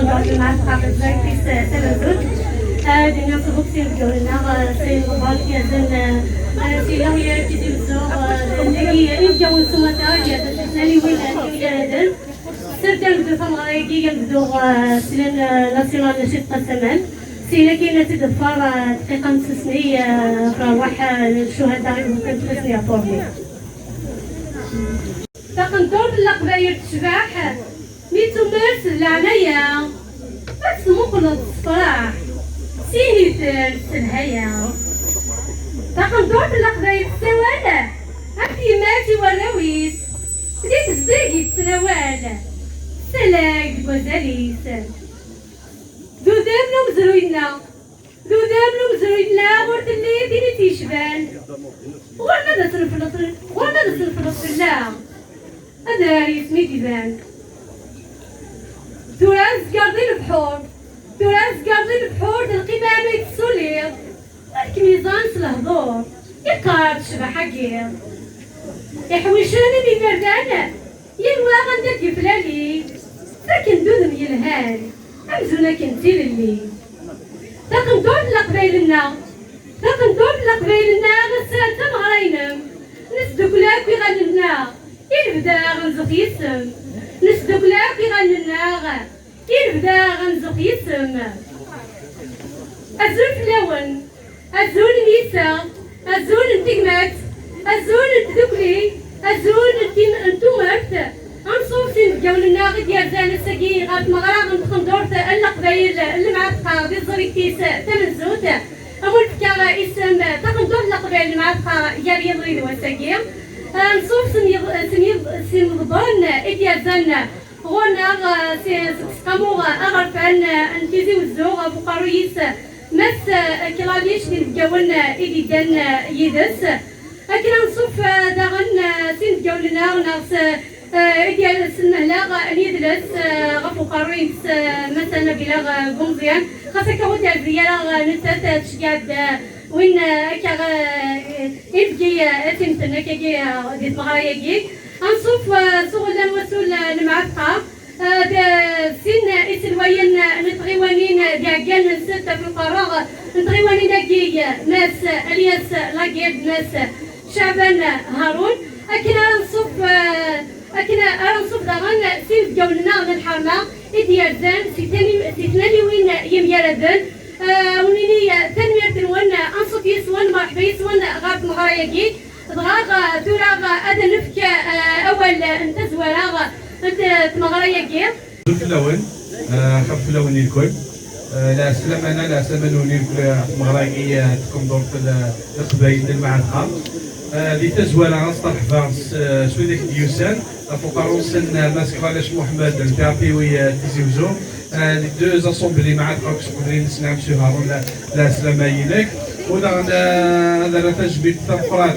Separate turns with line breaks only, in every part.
تقدر مع الثقافة في سنة دينا صبوك سيرجونا سيغبال كيزن سيلا هي تيزو نلاقي نتجاوز سماتا يا تسالي وين يا سردان بدو فمغايكي يبدو سنين ناسيونال نشيط قسمان سيلا كاينة تدفر دقيقة نص سنية فواح الشهداء ممكن 3 سنين فورمي تقندور القبايل تشباح ميتو مرس العناية بس مقلط الصفراح سيني الهيا تقندور القبايل السوالة هكي ماتي وراويس بديت الزاقي تسنوال سلاك وزاليس دودامنا ومزروينا ورد اللي ديني تيشبان ورنا نصرف الفلا هذا يسمي تيبان تراز قاردين بحور القمامة يتسولير الكميزان سلهضور يقارب شبح حقير يحوشاني بمردانة ينوى غندك يفلالي ساكن دودم يلهان أمزونا كنتي للي تقندور لقبايلنا غسالة مغرينم نسدوكلاك ويغننا يلبدا غنزق يسم نسدوكلاك ويغننا يلبدا غنزق يسم أزول فلاون أزول نيسا أزول انتقمات أزول انتدوكلي أزول انتومرت غنصوف سنتجاولنا غد يرزان الساقي غاد مغرا غنتخندورت القبايل اللي مع تقاضي الزريكتيس تمنزوت أمول فكا اسم تخندور القبايل اللي مع ياري يضريد والساقي نصوف سنضبان إديازان غونا سقاموغ أغرفان انتيزي وزوغ بقارويس مس كلاديش نتجاولنا إديدان يدس أكنا نصوف داغن سنتجاولنا ونغس ديال السنهلا يدلس غفو قاروين مثلا بلا غمزيان خاصك هو تاع الزيارة نتا تشجاد وين كا يبقي تمتنا كي ديت مغايا كي نصوف سغلا وسول المعتقة سن إسلوين نتغيوانين ديال ستة في القراغ نتغيوانين كي ناس الياس لاكيد ناس شعبان هارون أكنا نصوف داغن سيف جولنا من الحرمة إديازان سيتناني وين يميردن ونيني تنمير تنوان أنصف يسوان مرحبا يسوان غاب مغاياكي دغاغ توراغ أدا نفك أول انت زواراغ انت مغاياكي
فلاون خاف فلاون الكل لا سلامنا لا سلامنا الكل مغاياكي تكون دور في القبايل المعركة اللي تزوال غنصطلح فارس سويدك ديوسان فوقاروسن ماسك فالاش محمد الكابيوي تيزيوزو لي دو اسومبلي مع الكوكس كلين نسمع مسيو هارون لا سلامة يلك ودا هذا تجبيد الطفرات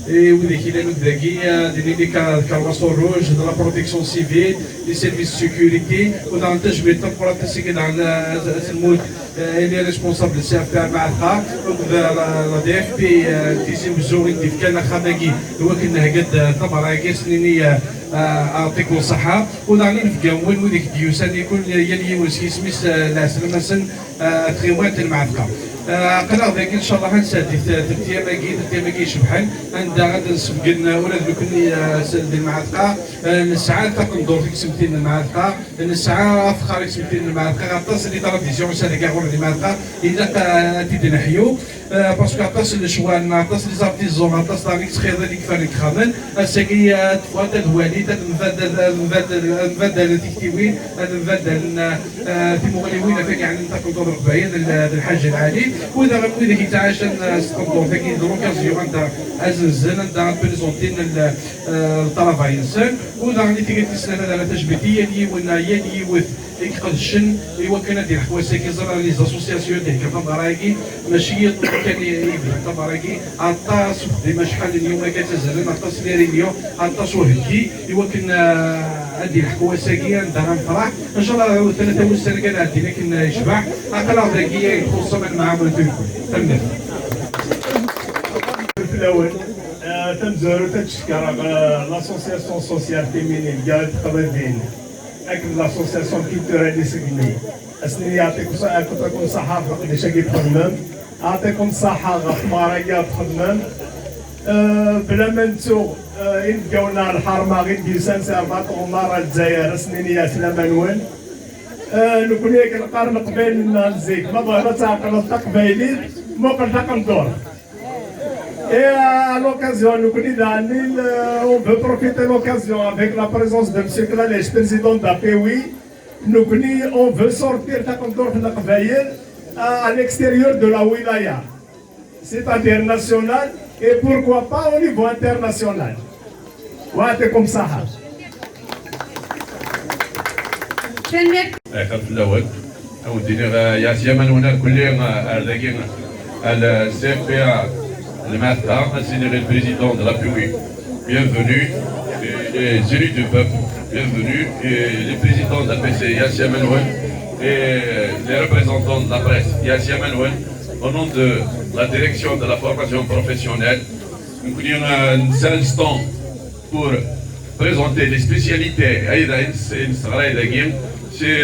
وذيك الى نداكي ديالي كالراسور روج د لا بروتيكسيون سيفيل لي سيرفيس سيكوريتي ودا تجبيد الطفرات تسكن على المود اللي ريسبونسابل سي تاع معركه لا دي اف بي تيزيوزو اللي كان خماكي هو كنا قد تمراكي سنينيه يعطيكم الصحة ونعني نفقاون وديك ديوسان يكون يلي وسكي سميس لاسل مثلا تغيوات المعركة قناة ذاك ان شاء الله غنسادي تياماكي شبحان عندها غادي نسبقنا ولا كوني سد المعركة الساعة تقندور فيك سمتين المعركة الساعة فخارك سمتين المعركة غطاس لي ترافيزيون سالي كاع غور المعركة إلا تيدنحيو باسكو غطاس الشوان غطاس لي زارتيزون غطاس لافيك تخيض اللي كفارك خامن الساقي تفوا تدوالي نبدل تكتيوين نبدل تيمغليوين فيك يعني تقندور ربعين الحاج العالي وإذا غنبغي كيتعاش نستقبلو فيك لوكازيون عندها أزنزن عندها بريزونتين الطرفين إنسان وإذا غادي تيجي تسنى على تجبيدية لي ونا يلي وث يقدشن إوا كان ديال حواسا كيزرع لي زاسوسياسيون ديال كفامراكي ماشي كان يبدا كفامراكي عطاس ديما شحال اليوم كتزهلن عطاس ليرينيو عطاس وهكي إوا كنا ديال حواساكي عندها نفرح إن شاء الله 3 سنة كان عندي لكن يشبع أقل ذاكية يخص من معاملة الكل تمام
في الأول تنزل وتتشكر لاسوسياسيون سوسيال فيمينين ديال القبائل avec l'association culturelle des Séguinés. أسني يعطيكم صحة في شاكي تخدمم يعطيكم صحة في مرايا تخدمم بلا ما نتو يلقاونا الحرمة غير ديسان سيرفات عمارة الجزائر سنينية سلامانوان نكون هيك القرن قبيل نزيك ما بغينا تعقل التقبيلي ما قلت قندور. Et à l'occasion, nous on veut profiter de l'occasion avec la présence de M. Klalech, président de la POI. On veut sortir à l'extérieur de la wilaya, c'est-à-dire national et pourquoi pas au niveau international. Ouais, comme ça.
خلف الاول او دينيغ يا سيما هنا كلين ارداكين السي بي le matin, c'est le président de la POI. Bienvenue, les élus du peuple, bienvenue, et les présidents de la PC, Yassia Manouel, et les représentants de la presse, Yassia Manouel, au nom de la direction de la formation professionnelle. Nous avons un seul instant pour présenter les spécialités. C'est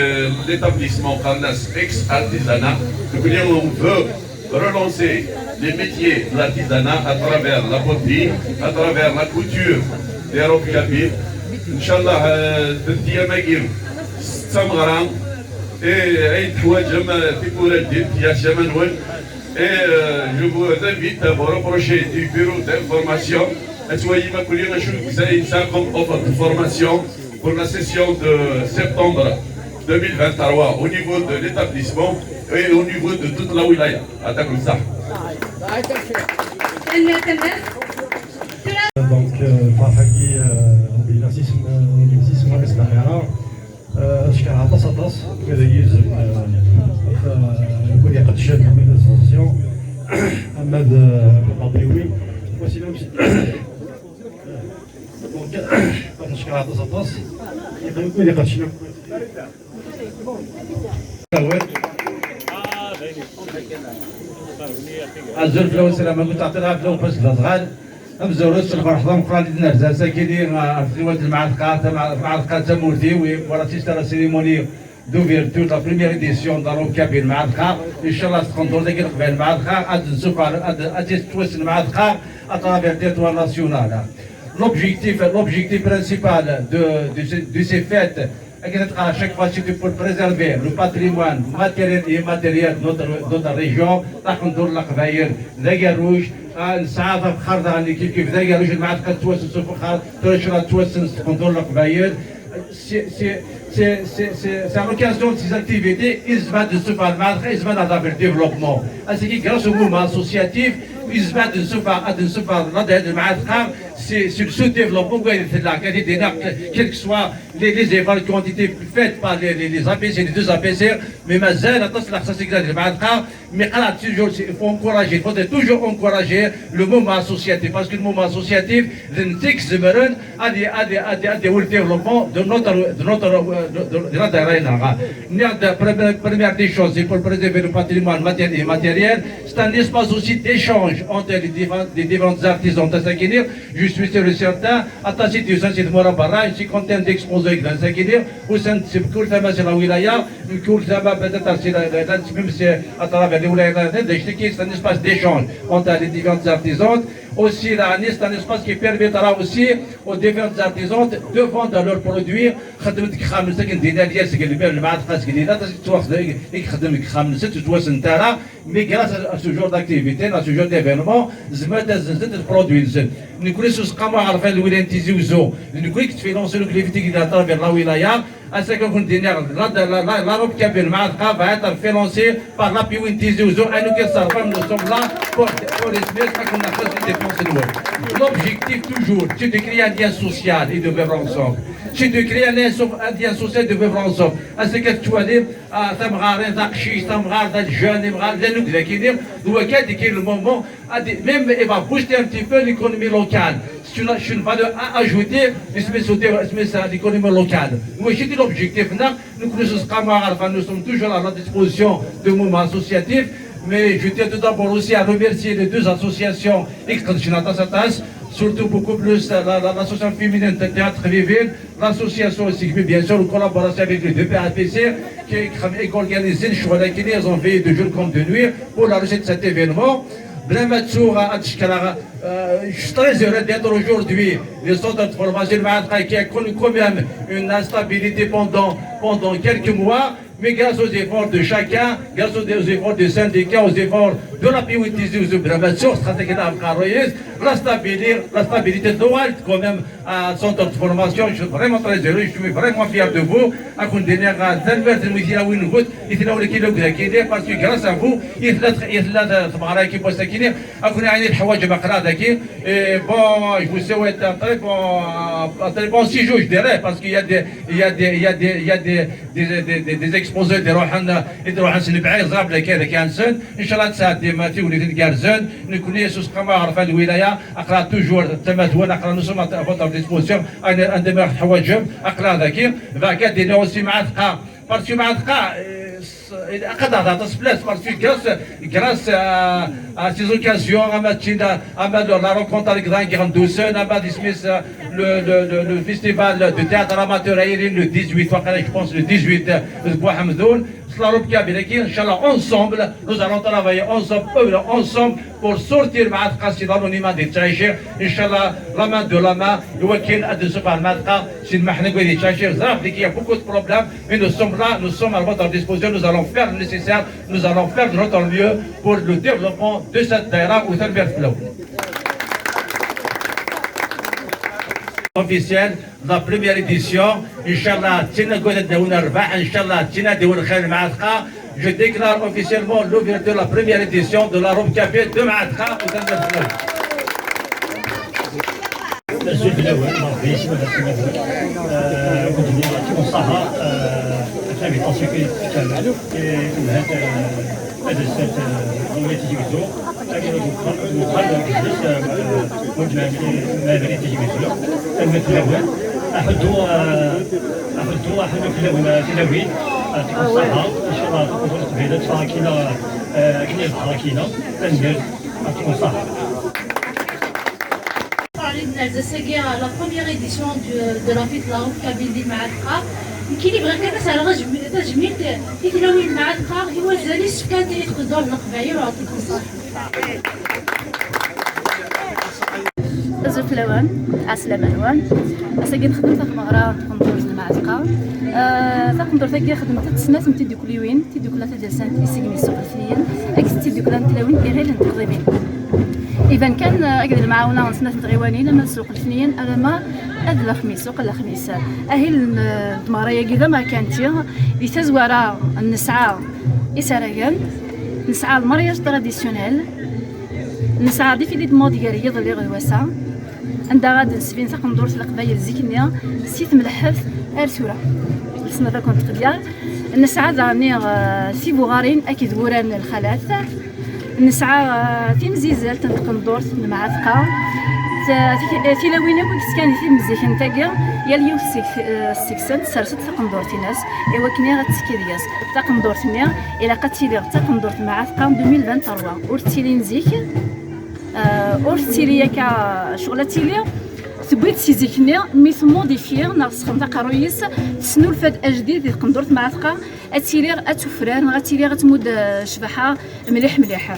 l'établissement Karnas ex-artisanat. Nous veut relancer les métiers de l'artisanat à travers la poterie, à travers la couture des robes kabyle. Inch'Allah, Diamagim, Samgaran, et Aïd Houadjam, Tikouraddin, Yassia Manouel. Et je vous invite à vous rapprocher du bureau d'information. Soyez ma collègue, vous avez comme offre de formation pour la session de septembre 2023 au niveau de l'établissement et au niveau de toute la wilaya. Attaquons ça.
Donc, Fafaki, سيسمو اسمها اشكالها تصدص كذا يزن يقول قد شاد من الاسوسيون اما الطبيوي وسيلا دونك اشكالها تصدص يقول قد شنو
الزول فلو السلام قلت تعطيها فلو بس الأصغال أمزورس الفرحضان قران دينا رزاسة كيدي أرتيوات المعركة تمورتي وراتيس ترى سيريموني دوفيرتور لا بريمير إديسيون دارو كابين المعركة إن شاء الله تكونتور ذاك القبال المعركة أد نسوق أد توسن المعركة أترافير تيرتوار ناسيونال. L'objectif principal de ces fêtes à chaque fois c'est pour préserver le patrimoine matériel et immatériel de notre région. تحضر القبائل ذاكروج نسعى خرطة عندي كيف ذاكروج المعركة توسن سوق ترشرة توسن تحضر القبائل. C'est à l'occasion de ces activités, ils se battent de ce par le ils se battent dans le développement. C'est qui grâce au mouvement associatif, ils se battent de ce par c'est le sous-développement quels que soient les efforts qui ont été faits par les APC, les deux APC, mais mazal mais il faut encourager, il faudrait toujours encourager le mouvement associatif parce que le mouvement associatif a des développement de notre région. Première des choses, c'est pour préserver le patrimoine matériel et immatériel. C'est un espace aussi d'échange entre les différents artisans de Saguenir. Je suis sûr et certain, à ta situation, c'est de Morabara, je suis content d'exposer dans Saguenir, au sein de ce cours, c'est la wilaya, le cours, c'est à travers les wilayas, c'est un espace d'échange entre les différents artisans. Aussi, c'est un espace qui permettra aussi aux différents artisans de vendre leurs produits. Mais grâce à ce genre d'activité, à ce genre d'événement, nous produits. Nous connaissons comment faire le wilaya Tiziouzo. Nous connaissons que financer l'activité à travers la wilaya. À ce qu'on dit, la robe Kabyle va être financée par la POI Tiziouzo. Et nous sommes là pour les l'objectif toujours, c'est de créer un lien social et de vivre ensemble. C'est de créer un lien social et de vivre ensemble. À ce que tu as dit, le moment, même il va booster un petit peu l'économie locale. Je ne vais pas ajouter l'économie locale. Moi, j'ai dit l'objectif, nous sommes toujours à la disposition du mouvement associatif. Mais je tiens tout d'abord aussi à remercier les deux associations surtout beaucoup plus l'association féminine de théâtre Vivine, l'association aussi, bien sûr, en collaboration avec les deux PAPC, qui organisent le choix ils ont veillé de jour comme de nuit pour la réussite de cet événement. Je suis très heureux d'être aujourd'hui le centre de formation qui a connu quand même une instabilité pendant quelques mois, mais grâce aux efforts de chacun, grâce aux efforts des syndicats, aux efforts de la POTZ, aux opérations stratégiques la stabilité doit être quand même à centre de formation. Je suis vraiment très heureux, je suis vraiment fier de vous. Parce que grâce à vous, je vous souhaite un très bon séjour, je dirais, parce qu'il y a des exposés de Rohan Sinibay, Zabla Kansen, Inch'Allah, ça a démarré ou les Garzon, nous connaissons ce qu'on va faire de Wilaya, Akra toujours, Tamadouan, Akra, nous sommes à votre disposition, un demeure Hawajum, Akra Daki, va garder aussi Matka, parce que Matka, grâce à ces occasions, à la rencontre avec Grand Doucen, le festival de théâtre amateur le 18, je pense le 18 de Bouhamdoun, ensemble, nous allons travailler ensemble pour sortir de l'anonymat des Tchaïchers. Inch'Allah, la main de la main, il y a beaucoup de problèmes, mais nous sommes là, nous sommes à votre disposition, nous allons faire le nécessaire, nous allons faire de notre mieux pour le développement de cette terre ou cette version. Officielle, la première édition, Inch'Allah, je déclare officiellement l'ouverture de la première édition de la Robe Café de Maadka.
la première édition de la fête de la Robe Kabyle Maadka qui livre كذا سرغ تجميل يتلوي المعادقة هو زالي سكان يتقدر القبايل وعطيكم الصحة.
زرت لوان عسلامة لوان أساقي نخدم في مغرى قندور المعادقة قندور ثاقي خدمت تسنات نتيدي كل وين تيدي كل تجلسان يسقني السوق الفنيين أكيد تيدي كل نتلاوين غير نتقضيبين إذا كان أجد المعاونة نسنات نتغيوانين لما السوق الفنيين أنا ما هذا الخميس سوق الخميس أهل المرايا كذا ما كانت يتزورا النسعى إسراجان نسعى المرياج تراديسيونيل نسعى دي في دي موديالية ضلي غدواسا عندها غاد نسفين ثقن دورة القبايل زيكنيا سيت ملحف أرسورة لسنا ذا كنت قديال نسعى ذاني سي بوغارين أكيد وران الخالات نسعى تنزيزال تنقن دورة المعاثقة تلاوينا كنت كان في مزيك نتاقيا يا اليوم السكسن سرست تقندورتي ناس ايوا كني غتسكيرياس تقندورتني الى قتيلي تقندورت معاثقه 2023 ورتيلي نزيك ورتيلي كا شغلتيلي تبغي تسيزيكني ميث موديفير ناقص خمسه قرويس تسنو الفاد اجديد ديال قندورت معاثقه اتيلي اتفران غتيلي غتمود شبحه مليح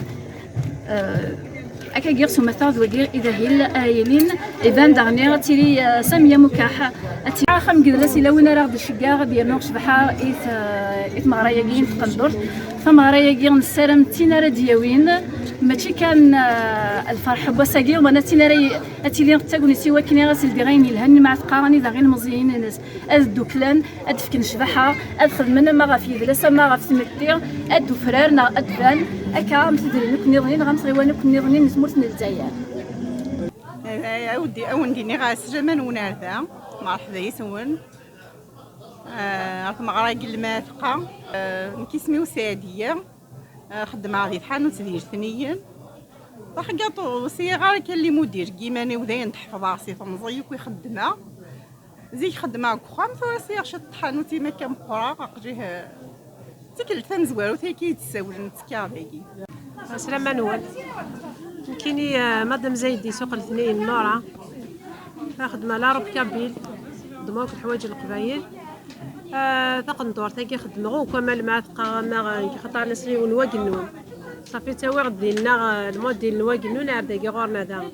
أكا غير سمثا ذوغير إذا هيل آيلين إذن دغني تيري سامية مكاحة أتي خم قدرس إلا وين راه بالشقاغ ديال نوغ شبحة إث مغراياكين في قندورت فمغراياكين السلام تينا راه دياوين ماشي كان الفرح بوساكي وانا تينا اتيلي تاكوني سوا كني غاسل دي غاين يلهني مع تقارني ذا غير مزيين الناس الدوكلان ادفكن شبحه ادخل من ما غافي دلاسه ما غاف تمكتي ادو فرارنا ادفان اكا متدري كني ظنين غنصغيواني كني ظنين نسموت الجزائر
اودي اونديني غاس جمان وناردا مرحبا يسون مغرايق الماثقه كيسميو ساديه خدمة غادي تحانوت ديال ثنيا وحقاطو صغار كان لي مدير كيماني وداين تحفظ راسي تمزيك ويخدمها زيك خدمة كخام ثوراسي شات تحانوتي ما كان قرا قجيه تيكل تنزوارو تيكي تساول نتكا باكي
سلام منول كيني مادام زايدي سوق الاثنين نورا خدمة لا روب كابيل خدمة الحوايج القبايل تقندور تاكي خدمة غو كمال مع ثقا خطر نسري ونواقي النوم صافي تا واحد ديالنا المود ديال نواقي النوم عاد داكي غورنا دا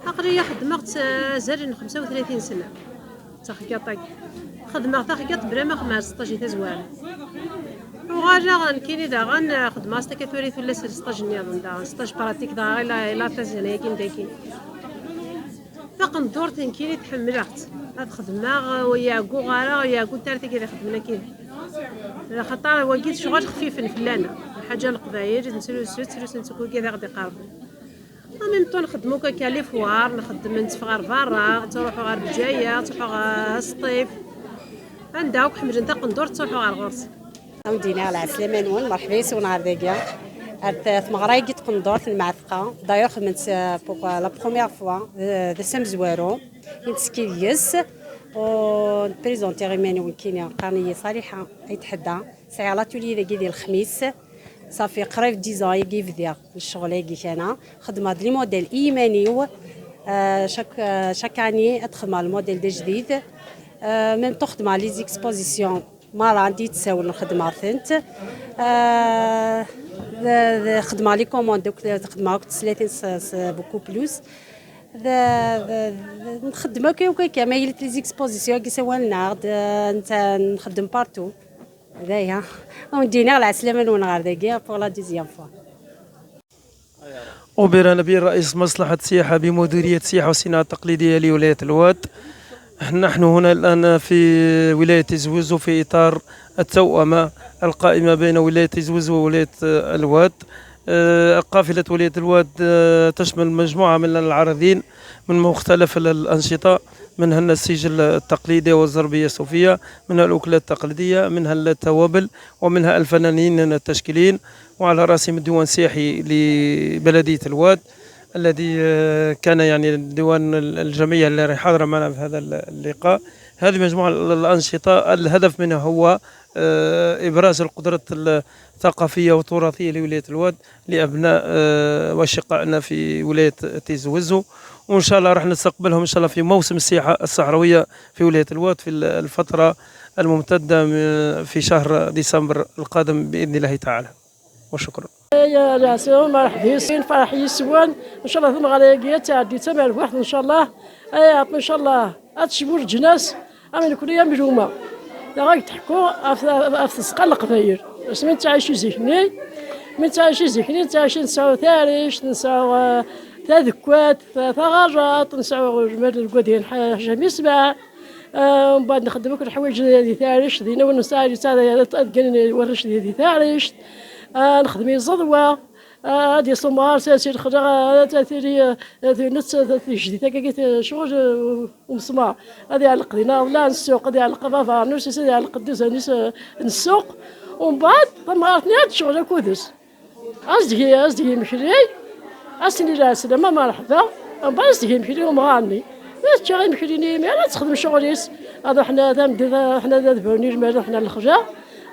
تقريبا خدمت زارين 35 سنة تخيطك خدمة تخيط بلا ما خمس 16 تزوال وغاجا كيني داغن خدمة ستكثوري ولا 16 نياض دا 16 براتيك دا غير لا تزنى كين داكي تقندور تنكيني تحملت هاد خدمة ويا غارة ويا تارتي كذا خدمنا كذا خاطر وقيت شغل خفيف فلانة الحاجة القبايل نسلو السوت نسكو كذا غادي قاربو ميم طون نخدمو كالي فوار نخدم نتفغر برا تروحو غير بجاية تروحو غير الصيف عندها حمل نتا قندور تروحو غير غرس
مدينة على عسلامة نون مرحبا يسون عرداكيا ثمغراي قيت قندور في المعثقة دايوغ خدمت بوغ لا بروميير فوا دسام زوارو نتسكيليس و بريزونتي غيماني وكينيا قرنية صالحة يتحدى ساعة لاتولي ذاكي ديال الخميس صافي قريب 10 يجي بديا الشغل يجي انا خدمه لي موديل ايمانيو شاك اني ادخل مع الموديل دي جديد ميم تخدم على لي زيكسبوزيسيون ما عندي تساوي الخدمه ثنت خدمه لي كوموند خدمه 30 بوكو بلوس نخدم كي ما هي لي زيكسبوزيسيون كي سوا النارد نخدم بارتو هذايا وندينا على عسلامة ونغارداكيا بوغ لا دوزيام فوا.
أوبر نبيل رئيس مصلحة السياحة بمديرية السياحة والصناعة التقليدية لولاية الواد. نحن هنا الآن في ولاية زوزو في إطار التوأمة القائمة بين ولاية زوزو وولاية الواد. قافلة ولاية الواد تشمل مجموعة من العارضين من مختلف الأنشطة، منها النسيج التقليدي والزربية الصوفية، منها الأكلات التقليدية، منها التوابل، ومنها الفنانين التشكيليين، وعلى رأسهم الديوان السياحي لبلدية الواد الذي كان يعني الديوان الجمعية اللي حاضرة معنا في هذا اللقاء. هذه مجموعة الأنشطة الهدف منها هو إبراز القدرة الثقافية والتراثية لولاية الواد لأبناء وأشقائنا في ولاية تيز وزو، وإن شاء الله راح نستقبلهم إن شاء الله في موسم السياحة الصحراوية في ولاية الواد في الفترة الممتدة في شهر ديسمبر القادم بإذن الله تعالى. وشكرا.
يا راسل مرحبا سين فرح يسوان ان شاء الله ثم غادي تعدي تمام واحد ان شاء الله ان شاء الله هادشبور الجناس امين كل يوم اليوم غادي تحكوا في السقال القبايل من تعيشوا زيكني من تعيشوا زيكني تعيشوا نسعوا ثاريش نسعوا ثذكوات ثغارات نسعوا جمال القدين حاجه سبع ومن بعد نخدموا كل الحوايج ديال ثاريش دينا ونسعوا تاع ورش ديال ثاريش نخدمي الزضوة هادي صومار ساسي الخضرة تاثيري نص جديدة كي شغل ومسمار هادي على القدينا ولا نسوق هادي على القبافة نص هادي على القدوس نسوق ومن بعد طمارتني هاد الشغل كودس أزدهي مشري أسني راس ما مرحبا ومن بعد أزدهي مشري ومغاني بس شغل مشريني ما تخدم شغليس هذا حنا حنا ذبحوني المال حنا الخجا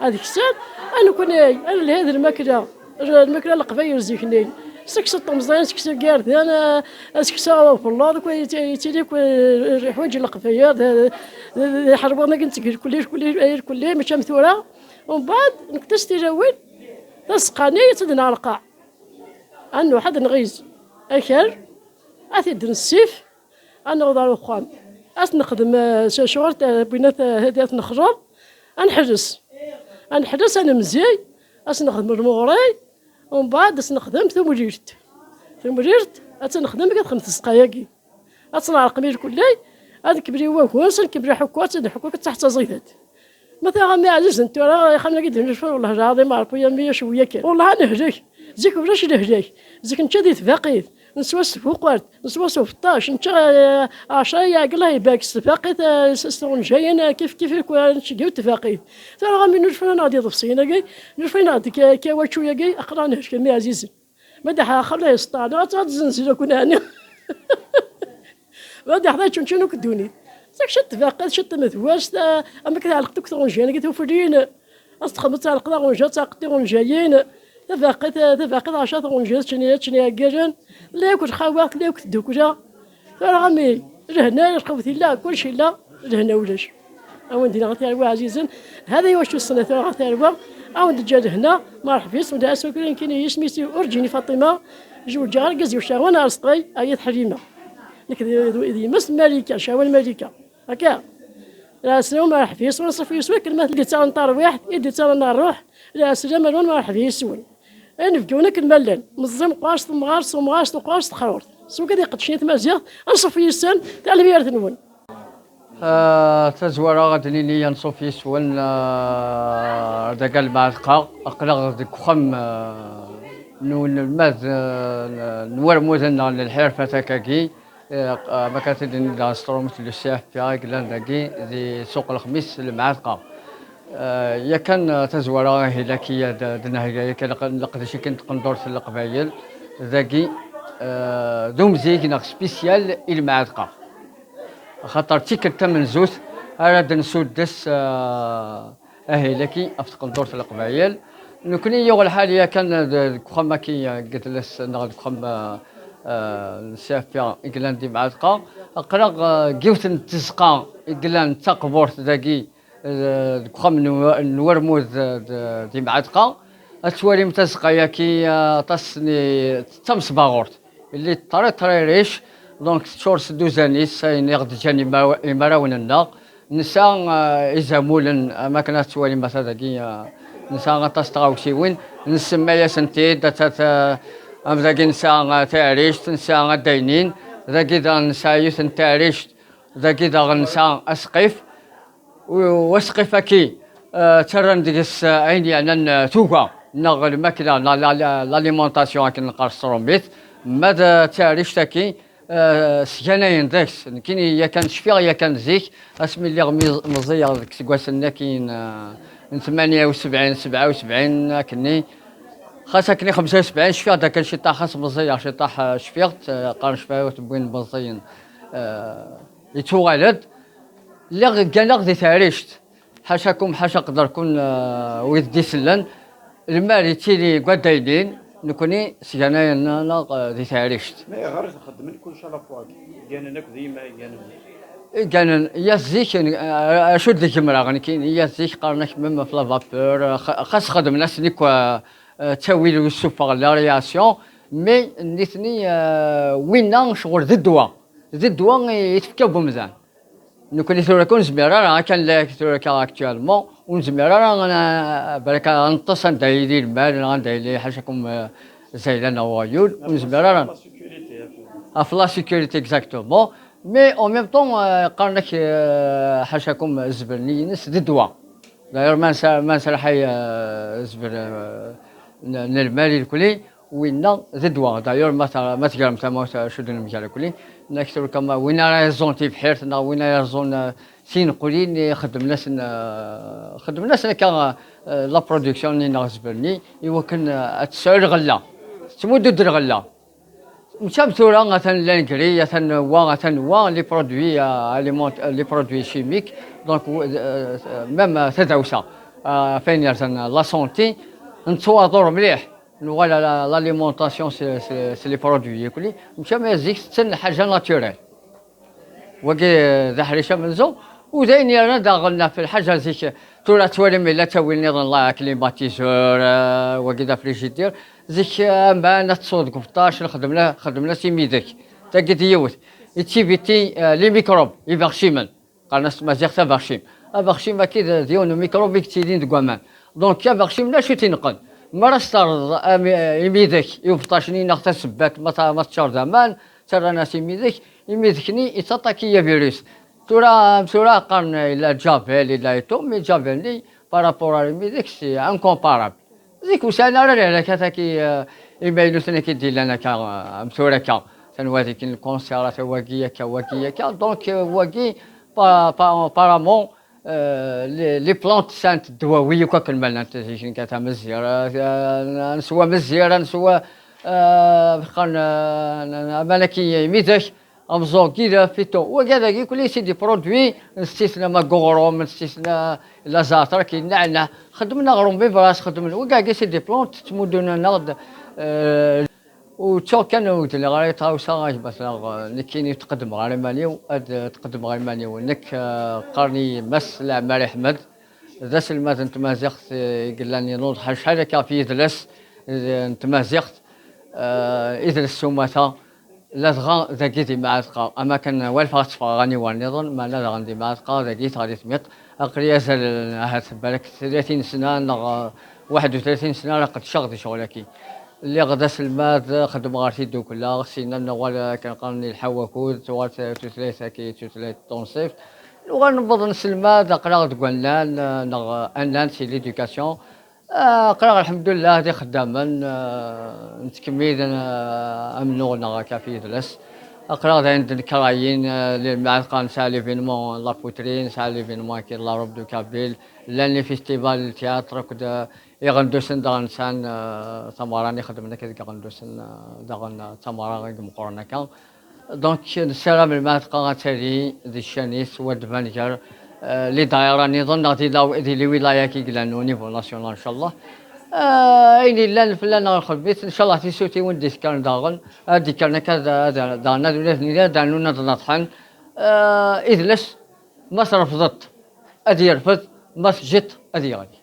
هذيك الساعة أنا كوني أنا لهذه الماكلة القبايل زيكني سكس الطمزان سكس الكارد أنا سكسا في الله دوك يتيليك حوايج القبايل حربونا كنت كل ماشي مثورة ومن بعد نكتشت جوين تسقاني تدنا القاع أنه حد نغيز أكل أثيد السيف أنا وضع الأخوان نخدم شغل بينات هديات نخرب نحرس أنا مزيان نخدم المغري ومن بعد نخدم ثم جيرت نخدم كتخدم السقاياكي أصنع القمير كلي هذا كبري واكوس كبري حكوات حكوك تحت زيتات مثلا ما عزيز انت راه خلينا قد نشوف والله العظيم ما عرفوا يا شويه كان والله نهجيك زيك ولاش نهجيك زيك انت دي فقيت نسواس فوقات نسواس 16 انت 10 يا قلها باك فقيت سون جايين كيف كون شقيو تفاقيت ترى غامي نشوف انا غادي ضفسينا كاي نشوف انا كي واشويه كاي اقرا نهج كمي عزيز ما دحا خليه يسطا تزنزل كنا انا ما دحا شنو كدوني زاك شت فاقد شت مثواش اما كنت علقتك طونجين قلت فرينا استخدمت على القدا ونجا تاقتي ونجايين تفاقد عشرة ونجز شنيا كيرن لا يكون خوات لا يكون دوكجا فرغمي رهنا خوتي لا كل شيء لا رهنا ولاش أو ندير غثير عزيزا هذا واش السنة غثير أو ندجال هنا مرحبا بيس ودا اسمك كاين يسميتي أورجيني فاطمة جوج جار قزي وشاوانا رزقي أية حريمة لك ذي مس الملكة شاوان الملكة هكا لا سلام مرحبا بيس ونصف يسوي كلمة اللي تاع نطار واحد يدي تاع نروح لا سلام ملون مرحبا يسوي أنا فيونك الملان مزم قاص مغارس ومغارس وقاص خرور سو كذا قد شنيت مازيغ نصف يسان تاع الميارث نون
تزورا غادي لي نصوف يسون داك المعتقة أقلق ديك خم نون الماز نور موزنا للحرفة تاكاكي ما كاتدين دا سترومت للشيف فيها كلان داكي دي سوق الخميس المعتقة يا كان تزورا هلاكية دناهية كان لقد شي كنت قندور في القبايل ذاكي دوم زيك سبيسيال المعتقة خاطر تيكت من زوث أراد نسودس أهلكي أفتقد دور في القبائل نكوني يوغ الحالية كان كخما كي قتلس نغد كخما نسافيا إقلان دي معتقة أقرأ جيوت نتسقى إقلان تقبورت داكي كخم نورموز دي معتقة أتوالي متسقى ياكي تصني تمس باغورت اللي طري ريش دونك شورس دوزانيس يغد جاني مراون الناق نساء إزامولا ما كانت توالي مثلا كي نساء غتستغاو شيوين نسمى يا سنتي دات أمزاكي نساء تعريشت نساء داينين ذاكي دا نساء يوثن تعريشت ذاكي دا نساء أسقف واسقف كي ترى نديس عيني يعني توقع نغ الماكلة لاليمونطاسيون كي نقرصرون بيت ماذا تعريشتكي سجناين داكس كاين يا كان شفيغ يا كان زيك اسمي اللي مزيا ديك سكواسنا كاين 78 77 كني خاصة كني 75 شفيغ داك شي طاح خاص مزيا شي طاح شفيغ قارن شفيغ بوين مزيين يتوالد اللي كان غادي تعريشت حاشاكم حاشا قدر كون ويدي سلان المال تيلي قدايدين نكوني سجناين لا دي تعريشت
ما غير نخدم كل شيء لافواك كان هناك ديما
كان يا زيك اشد ديك المرا كاين يا زيك قارناك ميم في لافابور خاص خدم ناس نيك تاويل والسوفر لا رياسيون مي نيتني وين شغل ذي الدواء يتفكاو بمزان نكوني ثورة كون زميرة كان لا ثورة كاكتوالمون ونزميرة انا برك نتصل ندايلي المال ندايلي حاشاكم زايلنا وايول ونزميرة في لا سيكوريتي اكزاكتومون مي او ميم طون قالناك حاشاكم الزبرني نس دواء داير ما نسرحي زبر المالي الكلي وين ذي دواء داير ما تقرا تما شد المجال الكلي نكثر كما وين رازون تي بحيرتنا وين رازون سين قولين خدم ناس كان لا برودكسيون اللي نغزبرني ايوا كان تسعر غلا تمود در غلا مشاب ثورة مثلا لانكري مثلا لي برودوي لي برودوي شيميك دونك ميم تداوسا فين يرزن لا سونتي نتواضر مليح ولا لاليمونطاسيون سي لي برودوي كلي مشى ما يزيك تسن حاجه ناتوريل وكي ذا حريشه منزو ودايني انا داغلنا في الحاجه زيك تورا توالي ملا تاوي نظن لا كليماتيزور وكذا فريجيدير زيك ما نتصود قفطاش خدمنا سيميدك تاكيت يوت يتيفيتي لي ميكروب يبغشيمن قالنا مازيغ تا بغشيم بغشيم اكيد ديون ميكروب كتيرين دكوامان دونك يا بغشيم لا شو تنقل مرة ستار يميدك يبطاشني نغتا سبات ما تشار زمان ترى ناس يميدكني يتطاكي يا فيروس تورا قارن الى جابيل الى تومي جابيل بارابور يميدك سي انكومبارابل زيك وسانا راه كاتاكي يبينو سنه كيدير لنا كا مسورا كا تنواتي كاين الكونسيرات واكيه كا دونك واكي بارامون لي بلانت سانت الدواويه كاك المال نتاجين كاتا مزيره نسوا مزيره نسوا قال ملكي ميدك امزوكي فيتو وكذا كل سي دي برودوي نستثنى ما غوروم نستثنى لا زاتر كي نعناع خدمنا غروم بيفراس خدمنا وكاع سي دي بلونت تمدنا نغد وتشو كانوا قلت لي غير تاوسا غاش بس نكيني تقدم غير مانيو تقدم غير مانيو نك قرني مس العمال احمد ذا سلمات نتمازغت قال لي نوض شحال هكا في يدرس نتمازغت يدرس سوماتا لا تغا ذاكيتي مع تقا اما كان والفا تفغاني ونظن ما لا غندي مع تقا ذاكيت غادي تميط اقريا سال هات بالك 30 سنه 31 سنه راه قد شغل شغلكي اللي غدا سلمات خدم غارتي دو كلها غسينا نوال كان قرني الحواكود توات ثلاثه كي ثلاثه تونسيف وغنبض نسلمات قرا تقولنا ان سي ليدوكاسيون قرا الحمد لله هذه خدامه نتكمل امنو نغا في درس قرا عند الكرايين المعلقه نسال ليفينمون لا بوترين نسال ليفينمون كي لا روب دو كابيل لاني فيستيفال التياتر كدا يغندوسن دانسان تماراني خدمنا كذا غندوسن داغن تمارا غير مقارنه كان دونك السلام المعلقه تالي دي الشانيس ود فانجر اللي دايره نظن غادي لي ولايه كي قلنا نيفو ناسيونال ان شاء الله اين لا الفلان ناخذ بيت ان شاء الله تيسوتي وندي كان داغن هادي كان كذا دانا ولا دانونا نطحن اذلس ما رفضت ادي رفض ما سجت ادي غادي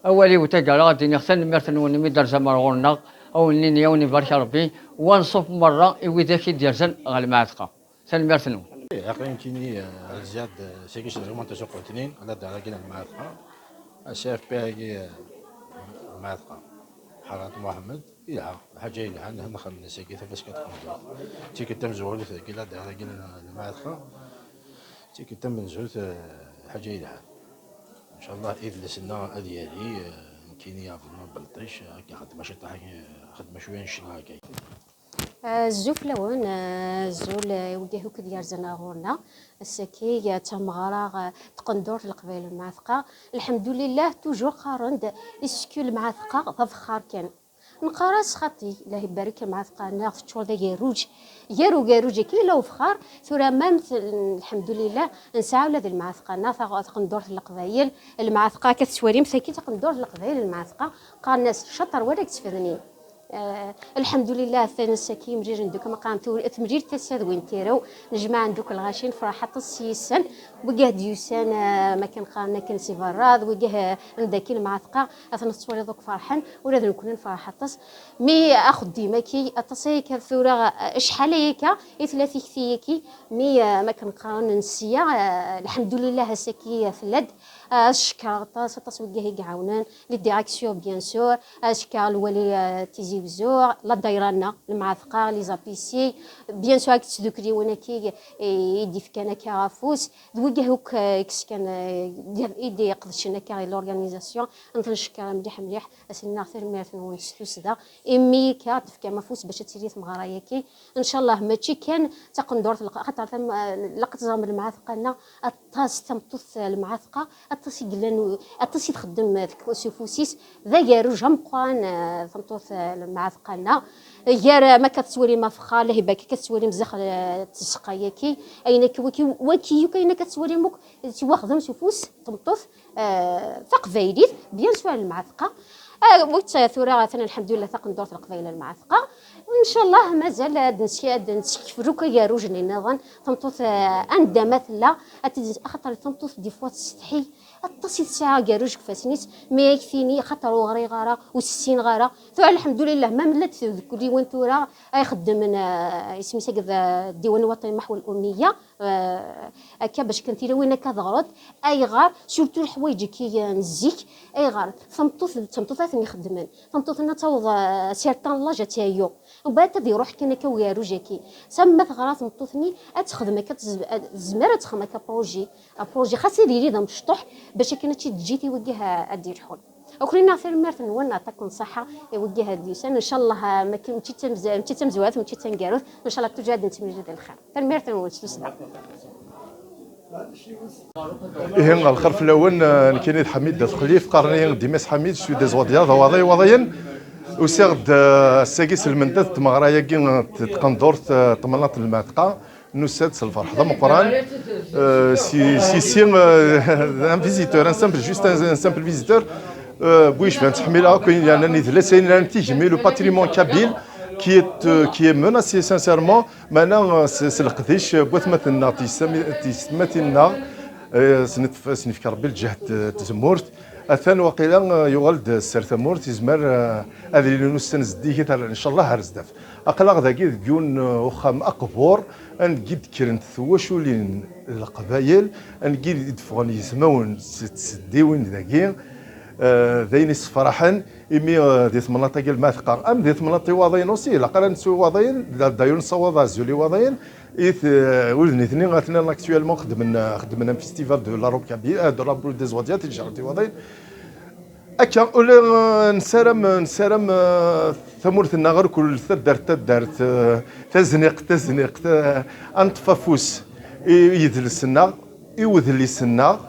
اولي وتقال غادي نختن مرتن ونمي درجه مرغورنا او ني يوني بارك ربي ونصف مره وذاك ديرزن على المعتقه سن مرتن
عقلين كيني زياد سيكيش الريمونتاسيون قوتنين على داركين المعتقه الشاف بها المعتقه حارات محمد يلعب حاجه يلعب نخل سيكي فاش كتقول تي كتم زول كي لا داركين المعتقه تي كتم نزول حاجه يلعب ان شاء الله اذ لسنا ديالي كيني في بلطيش كيخدم شي خدمه شويه نشنا كاين
الزوف لون زول وديه كدير زنا غورنا السكي تمغرا تقندور القبائل المعثقه الحمد لله توجور قارند اسكول المعثقه فخار كان نقراس خطي الله يبارك المعثقه ناخذ شغل يروج يروج كي لو فخار ثورا مام الحمد لله نسعى ولاد المعثقه نافع تقندور القبائل المعثقه كتسوالي مساكي تقندور القبائل المعثقه قال الناس شطر ولا تفدني الحمد لله ثاني السكيم مجير ندوك مقام تمجير تساد وين تيرو نجمع عندك الغاشين فرحة السيسان وجه ديوسان ما كان قالنا كان سيفراد وجه عندك المعثقة أثناء التصوير ذوك فرحان ولا نكون فرحة مي أخذ ديماكي التصيك ثورة شحال هيك ثلاثي كثيكي مي ما كان قالنا نسيا الحمد لله السكي فلاد أشكر تصوير يقعونان للديريكسيون بيان سور أشكر الولي تيزي بزور لا دايرانا المعثقه لي زابيسي بيان سور كتذكري وناكي يدي فكانا كافوس دوجهوك كان ايدي قدشنا كاع لورغانيزاسيون نشكر مليح اسنا ثير ميرث ونستوس دا امي كاتفكا مفوس باش تسيري مغراياكي ان شاء الله ماشي كان تقندور خاطر لقت زام المعثقه الطاس تمطث المعثقه الطاس يقلن الطاس تخدم سوفوسيس ذا يروج مقان تمطث المعثقه غير ما كتسولي ما فخا له باكي كتسولي مزخ تسقاياكي اينك وكي كاينه كتسولي موك واخذهم سفوس تمطف فقفايديت بيان سوال المعثقه وقت ثورة الحمد لله تقندور القبائل المعثقه ان شاء الله مازال نسكفرو كي روجني نظن تمطف عندما لا خاطر تمطف دي فوا تستحي التصيد ساعه كاروج كفاسنيس ما يكفيني خاطر غري غاره و60 غاره فالحمد لله ما ملات كل وين تورا يخدم من اسمي ساكذ الديوان الوطني محو الاميه هكا باش كنتي وين كضغرط اي غار سورتو الحوايج كي نزيك اي غار تمطوطات يخدمن تمطوطنا توض سيرتان لاجا تايو ومن بعد تدي روح كنا كوياروج كي سمات غرات مطوطني تخدم كتزمر تخدم بروجي خاص يدير مشطوح باش كانت تجي توجهها ادير حول وكلنا في المرثن وانا تكون صحه يوجهها ديسان ان شاء الله ما كنتي تمزوات ونتي تنقاروث ان شاء الله تجاد نتمجد الخير المرثن ونسلسنا
إيه الخرف الأول كاين حميد دخليف قرني ديماس حميد شو ديزوديا وضعيا وسيغد الساكيس المندات مغرايا كي تقندور تمناط المعتقه نسات الفرح ضم قران سي ان فيزيتور ان سامبل جوست ان سامبل فيزيتور بويش فان تحميلها كاين يعني ثلاثه تيجمي لو باتريمون كابيل qui est menacé sincèrement maintenant c'est القديش بوثمتنا تيسمتنا سنفكر بالجهد تزمورت اثان وقيلا يغلد السر ثمورت يزمر هذه اللي نستنز ديك ان شاء الله هرزدف اقلاق ذاكي ديون وخام اقبور ان جيد كرنت ثواشولين القبايل ان جيد يدفغون يسمون تسديون ذاكي ذينيس فرحا إمي ديت مناطق الماثقة أم ديت مناطق وضعين وسي لقرا نسو وضعين دايون صوضا زولي وضعين إث ولدني اثنين غاتنا اكتوالمون خدمنا فيستيفال دو لا روك كابي دو لا بول دي زواديات اللي جربتي وضعين أكا ولا نسرم ثمورت النغر كل تدرت تزنيق أنطفافوس يذل السنة يوذل السنة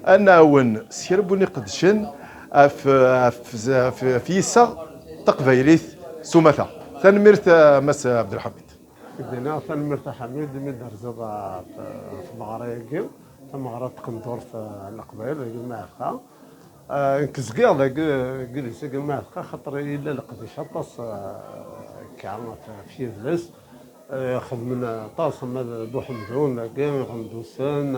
أنا ون سيربوني قدشن في يسا تقبيليث سمثا ثنمرت مس عبد الحميد
بدينا ثنمرت حميد من درزضة في مغريقي مغرات قندور في القبيل الماخا كزكير ذاك جلس الماخا خاطر إلا القديش طاس كانت في ذلس خدمنا طاس بو حمدون كاين غندوسان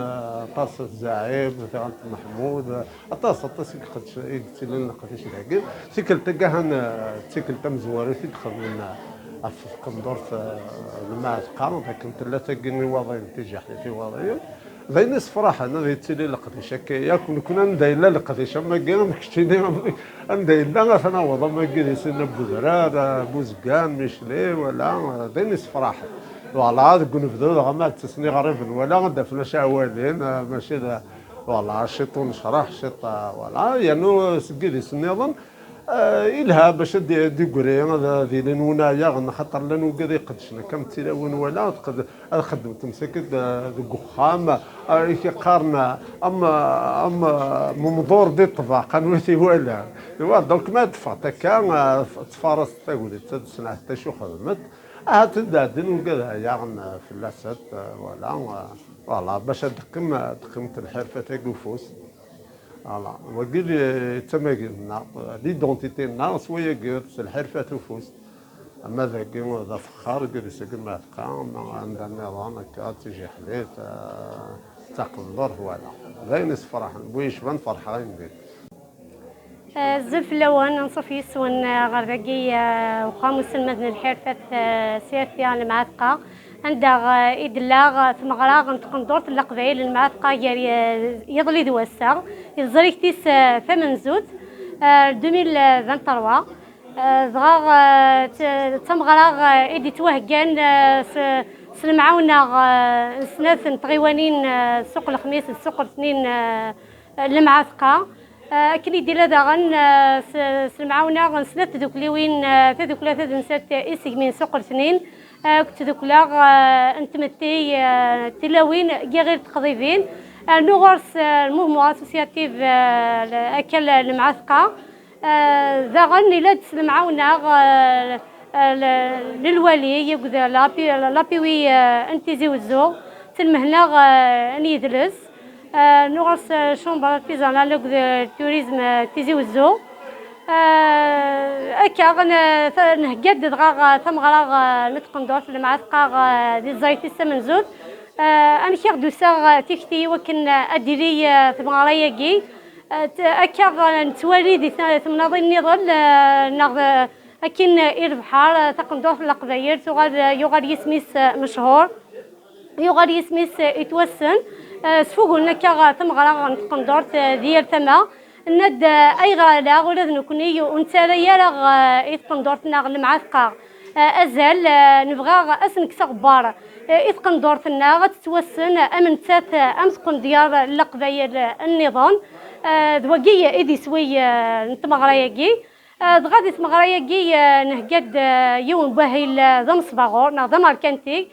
طاس الزعيب ثغنت محمود طاس قدش يقتلن قداش ذاك تيكلت كاع تيكلت مزواري تخدمنا في قندور في المعتقه ذاك ثلاثه كاين وضعين تيجي حتى وضعين ذي ناس فرحة أنا ذي تسيلي لقديش هكايا كنا ندايلا لقديش أما كاين مكشتيني ندايلا أنا وضع ما كاين يسنا بوزرار بوزكان ميشلي ولا ذي ناس فرحة والله كون نبداو غما تسني غريب ولا غدا فينا شعوالين ماشي والله شيطون شرح شيط والله يعني سكيلي سني أظن إلها باش دي قري هذا ذي لنونايا غنخاطر لانو كذا يقدشنا كم تلاون ولا تقد خدمت مسكت ذي قخام يقارنا اما ممضور دي الطباق نوثي ولا دونك ما دفعت كان تفارس تقولي تسنع حتى شو خدمت تدادن وكذا يعني في اللاسات ولا والله باش دقمت الحرفه تاع قفوس فوالا وقيل تماكلنا ليدونتيتينا سويا قرت الحرفه تفوز اما ذاك هذا فخار جلس كما تلقى عندنا نظام هكا تيجي حليت تقدر ولا غينس فرح بويش بان فرحان بك
الزلف الاول نصف يسون غردقي وقاموس المدن الحرفه سيرتي المعتقه عندها إدلاغ ثم غراغ نتقندورت القبائل المعتقة يضلي دوسا يزريك تيس ثمن زود 2023 ضغاغ تم غراغ إدي توهجان سلمعونا سناث نتغيوانين سوق الخميس السوق الاثنين المعتقة كلي ديلا داغن سلمعونا غنسنات دوكليوين تدوكلا تدنسات إسيق من سوق الاثنين كنت دوكلا انتمتي تلاوين غير تقضيفين نغرس الموفمون اسوسياتيف اكل المعتقه ذاغن لا تسلمعونا للولي يقول لابيوي انتيزي وزو تلمهنا نيدلس نغرس شومبر فيزانا لو توريزم تيزي وزو أكا نهجد دغاغ ثم غراغ نتقندور في المعتقة دي زايتي السمن زود أنا كيغ دوسا تيكتي وكن أديري ثم غراياكي أكا نتوالي دي ثمناضي النضال ناغ أكن إربحار تقندور في القبايل يغال يسميس مشهور يغال يسميس يتوسن سفوقنا كا ثم غراغ نتقندور ديال ثما ند اي غالا ولاد نكوني ونتالا راه يتقندورتنا المعتقه ازال نبغى اسنك صغبار يتقندورتنا غتتوسن امنتات امسكن ديال القبايل النظام ذوقيه ايدي سوي نتمغراياكي غادي تمغراياكي نهجد يوم باهي ضم صباغور نظام الكانتي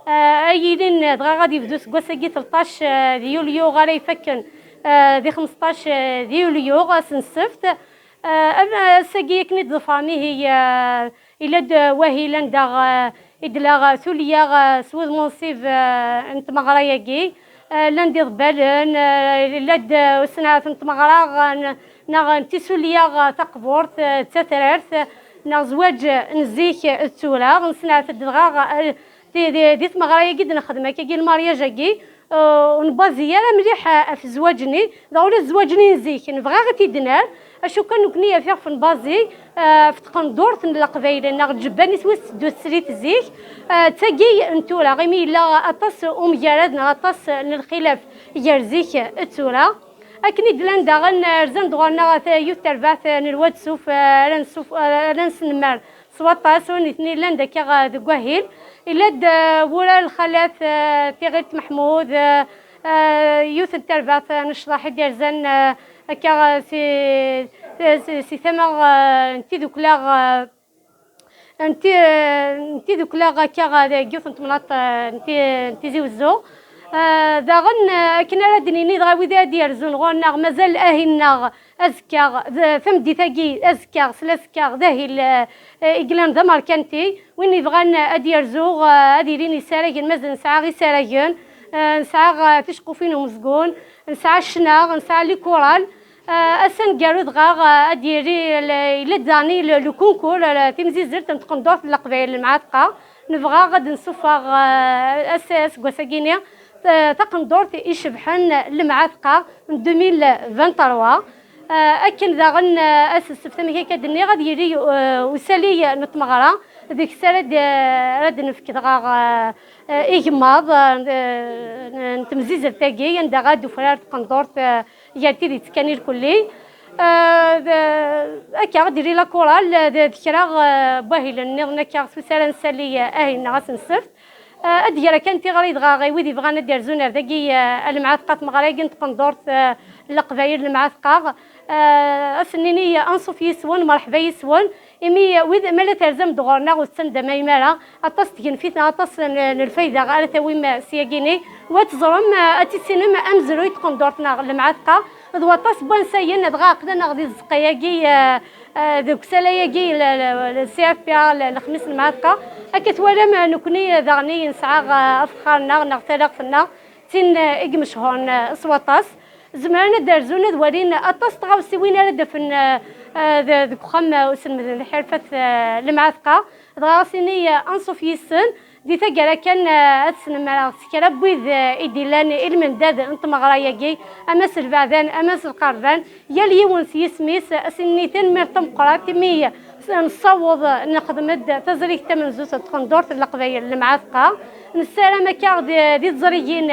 ايلين غادي يفدوس كواساكي 13 يوليو غادي يفكن دي 15 ديوليو سنسفت اما ساقي كني ضفامي هي إلا واهلا دا إدلا ثوليا سوذ منصيف أنت مغراياكي لندي ضبالن لاد وسنا أنت مغرا نتسوليا تقبورت تثرث زواج نزيك التورا نسنا تدغا دي مغرايا جدا نخدمها كي المارياج كي ونبازي انا مليح في زواجني ضروري زواجني نزيك نبغى غير تيدنار اشو كان كنيه فيها في نبازي في تقندور القبايل انا جباني سويس دو سريت زيك تاقي نتورا غيمي لا اطاس اميارادنا اطاس للخلاف يرزيك التورا اكني دلان داغن رزان دغنا يوث تربات نرواد سوف رنسنمار سواطاس ونثني لان داكا دكواهيل إلا ورا الخلاف تيغيت محمود يوث التربات نشطاحي ديال زان هكا سي ثمغ انتي دوكلا انتي دوكلا هكا يوث نتمناط انتي زيوزو داغن كنا رادنيني دغاوي ديال زون غونا مازال اهلنا ازكا فم دي ثاقي ازكا سلاسكا داهي اقلان ذا ماركانتي وين يبغان ادير زوغ اديريني ساراجن مازال نسعى غير ساراجن نسعى تشقو فينهم مسكون نسعى الشناغ نسعى لي كورال اسن قالوا دغا اديري الا داني لو كونكور تيمزي زرت نتقندور في القبائل المعاتقه نبغى غاد نصفغ اساس كواساكينيا تقندور يشبحن المعاتقه من 2023 اكن داغن اسس فتمي كدني غادي يري وسالي نتمغرا ديك الساعه راد نفك دغا ايغماض نتمزيز تاكي ندا غادو فرار تقندور ياتي دي تكاني الكلي اكا غادي يري لا كورال ذكرى باهي للنظن كا سوسالا نسالي اهي غاس نسرت اديرا كانتي غريض غاغي ويدي بغانا دير زونر داكي المعاتقات مغريقين تقندورت القبايل المعاتقه اسنيني انصف يسون مرحبا يسون امي ويد مالا تلزم دغورنا وستند ما يمالا اطاس تكنفيتنا اطاس الفايده غير ثوي سياكيني وتزرم اتسينما امزرو يتقندورتنا المعاتقه ذواطاس بانساين دغا قدنا غادي الزقياكي دوك سلاياكي السي اف بي الخميس المعاتقه هكا ما نكوني ذغني نسعى افخارنا نغتلقنا تين اقمشهون سواطاس زمرنا دارزونا دوارين اطاس طغاوسي وين راه دفن ذوك خم وسن الحرفه المعاتقه دغاسيني انصف يسن دي تاكرا كان اسن مع سكرا بويذ ايديلان المنداد انت مغراياكي اماس البعدان اماس القربان يا اليون سيسميس اسنيتين مرتم قراتي مية نصوض نخدم تزريك تمن زوج تقندورت القبايل المعاتقه نسالم كاع دي تزريين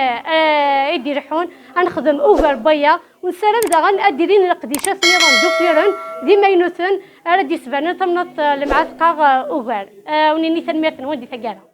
يديرحون نخدم اوفر بيا ونسالم داغن اديرين القديشات نظام دوفيرن ديما ينوثن راه ديسبان تمنط المعاتقه اوفر ونيني تنميت وندي ثقاله